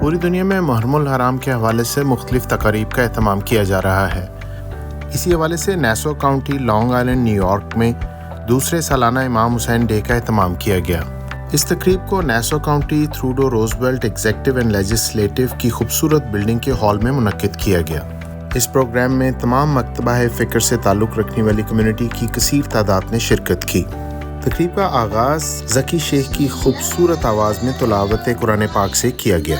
پوری دنیا میں محرم الحرام کے حوالے سے مختلف تقاریب کا اہتمام کیا جا رہا ہے۔ اسی حوالے سے Nassau County Long Island New York میں دوسرے سالانہ امام حسین ڈے کا اہتمام کیا گیا۔ اس تقریب کو Nassau County Theodore Roosevelt executive and legislative کی خوبصورت بلڈنگ کے ہال میں منعقد کیا گیا۔ اس پروگرام میں تمام مکتبہ فکر سے تعلق رکھنے والی کمیونٹی کی کثیر تعداد نے شرکت کی۔ تقریب کا آغاز ذکی شیخ کی خوبصورت آواز میں تلاوت قرآن پاک سے کیا گیا۔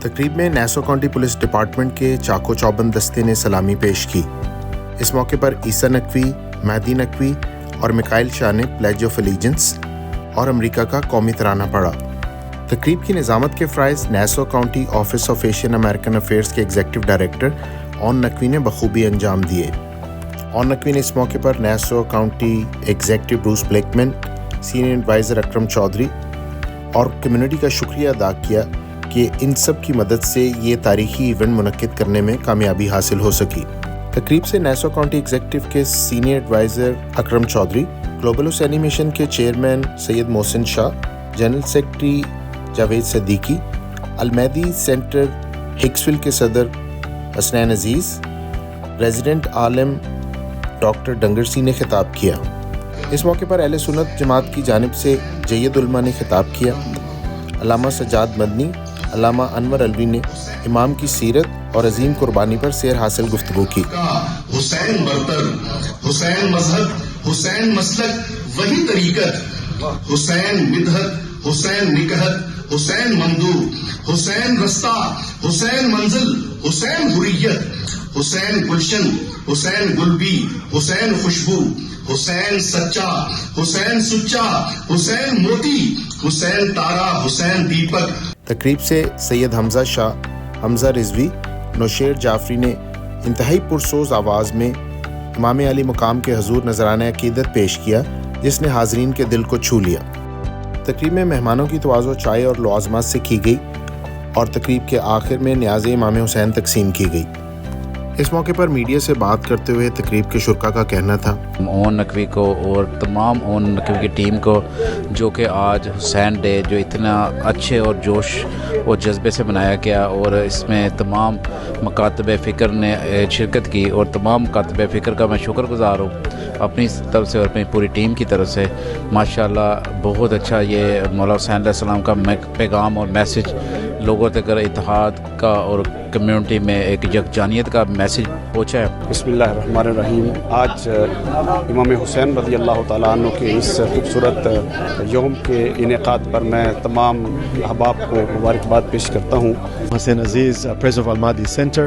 تقریب میں نیسو کاؤنٹی پولیس ڈپارٹمنٹ کے چاکو چوبند دستے نے سلامی پیش کی۔ اس موقع پر عیسیٰ نقوی، مہدی نقوی اور میکائل شاہ نے پلیج آف الیجنس اور امریکہ کا قومی ترانہ پڑھا۔ تقریب کی نظامت کے فرائض Nassau County office of Asian American affairs کے ایگزیکٹو ڈائریکٹر اون نقوی نے بخوبی انجام دیے۔ اون نقوی نے اس موقع پر Nassau County executive Bruce Blakeman, senior adviser Akram Chaudhry اور کمیونٹی کا شکریہ ادا کیا کہ ان سب کی مدد سے یہ تاریخی ایونٹ منعقد کرنے میں کامیابی حاصل ہو سکی۔ تقریب سے نیسو کاؤنٹی ایگزیکٹو کے senior adviser Akram Chaudhry, global Hussaini mission کے chairman Syed Mohsin Shah, general secretary Javed Siddiqui, Al-Mahdi center Hicksville کے صدر حسنین عزیز، ریزیڈنٹ عالم ڈاکٹر ڈنگرسی نے خطاب کیا۔ اس موقع پر اہل سنت جماعت کی جانب سے جید علماء نے خطاب کیا۔ علامہ سجاد مدنی، علامہ انور علوی نے امام کی سیرت اور عظیم قربانی پر سیر حاصل گفتگو کی۔ حسین برتر، حسین مذہب، حسین مسلک وہی طریقت، حسین مدحت، حسین نکہت، حسین ممدوح، حسین رستہ، حسین منزل، حسین حریت، حسین گلشن، حسین گلبی، حسین خوشبو، حسین سچا، حسین سچا، حسین موتی، حسین تارا، حسین دیپک۔ تقریب سے سید حمزہ شاہ، حمزہ رضوی، نوشیر جعفری نے انتہائی پرسوز آواز میں امام علی مقام کے حضور نذرانہ عقیدت پیش کیا، جس نے حاضرین کے دل کو چھو لیا۔ تقریب میں مہمانوں کی تواضع چائے اور لوازمات سے کی گئی اور تقریب کے آخر میں نیاز امام حسین تقسیم کی گئی۔ اس موقع پر میڈیا سے بات کرتے ہوئے تقریب کے شرکا کا کہنا تھا، اون نقوی کو اور تمام اون نقوی کی ٹیم کو جو کہ آج حسین ڈے جو اتنا اچھے اور جوش اور جذبے سے منایا گیا، اور اس میں تمام مکاتب فکر نے شرکت کی، اور تمام مکاتب فکر کا میں شکر گزار ہوں اپنی طرف سے اور اپنی پوری ٹیم کی طرف سے۔ ماشاءاللہ بہت اچھا یہ مولا حسین علیہ السلام کا پیغام اور میسج لوگوں تک اتحاد کا اور کمیونٹی میں ایک یکجانیت کا میسج پہنچا ہے۔ بسم اللہ الرحمن الرحیم۔ آج امام حسین رضی اللہ تعالیٰ عنہ کے اس خوبصورت یوم کے انعقاد پر میں تمام احباب کو مبارکباد پیش کرتا ہوں۔ Hussein Aziz, President of Al-Mahdi Center.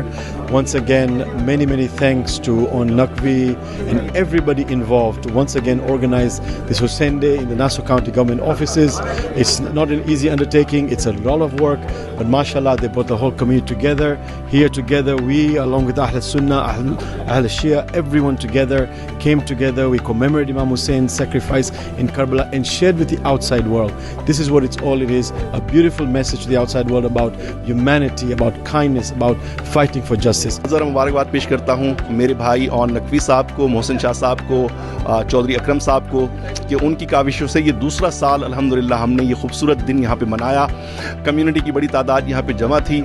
Once again, many thanks to On Naqvi and everybody involved. Once again, organized this Hussein Day in the Nassau County Government offices. It's not an easy undertaking. It's a lot of work, but mashallah, they brought the whole community together. Here together, we, along with Ahl Sunnah, Ahl Shia, everyone together, came together. We commemorated Imam Hussein's sacrifice in Karbala and shared with the outside world. This is what it's all it is, a beautiful message to the outside world about humanity, about kindness, about fighting for justice. ذرا مبارکباد پیش کرتا ہوں میرے بھائی اون نقوی صاحب کو، محسن شاہ صاحب کو، چودھری اکرم صاحب کو، کہ ان کی کاوشوں سے یہ دوسرا سال الحمدللہ ہم نے یہ خوبصورت دن یہاں پہ منایا۔ کمیونٹی کی بڑی تعداد یہاں پہ جمع تھی،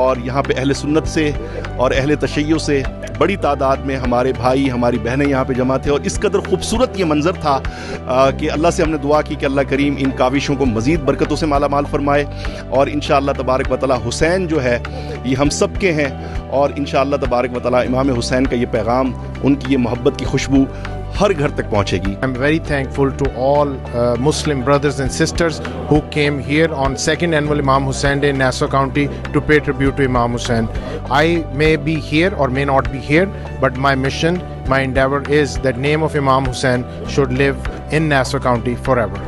اور یہاں پہ اہل سنت سے اور اہل تشیع سے بڑی تعداد میں ہمارے بھائی ہماری بہنیں یہاں پہ جمع تھے، اور اس قدر خوبصورت یہ منظر تھا کہ اللہ سے ہم نے دعا کی کہ اللہ کریم ان کاوشوں کو مزید برکتوں سے مالا مال فرمائے، اور انشاءاللہ تبارک و تعالی حسین جو ہے یہ ہم سب کے ہیں، اور انشاءاللہ تبارک و تعالی امام حسین کا یہ پیغام، ان کی یہ محبت کی خوشبو ہر گھر تک پہنچے گی. I'm very thankful to all Muslim brothers and sisters who came here on second annual Imam Hussain Day in Nassau County to pay tribute to Imam Hussain. I may be here or may not be here, but my mission, my endeavor is that name of Imam Hussain should live in Nassau County forever.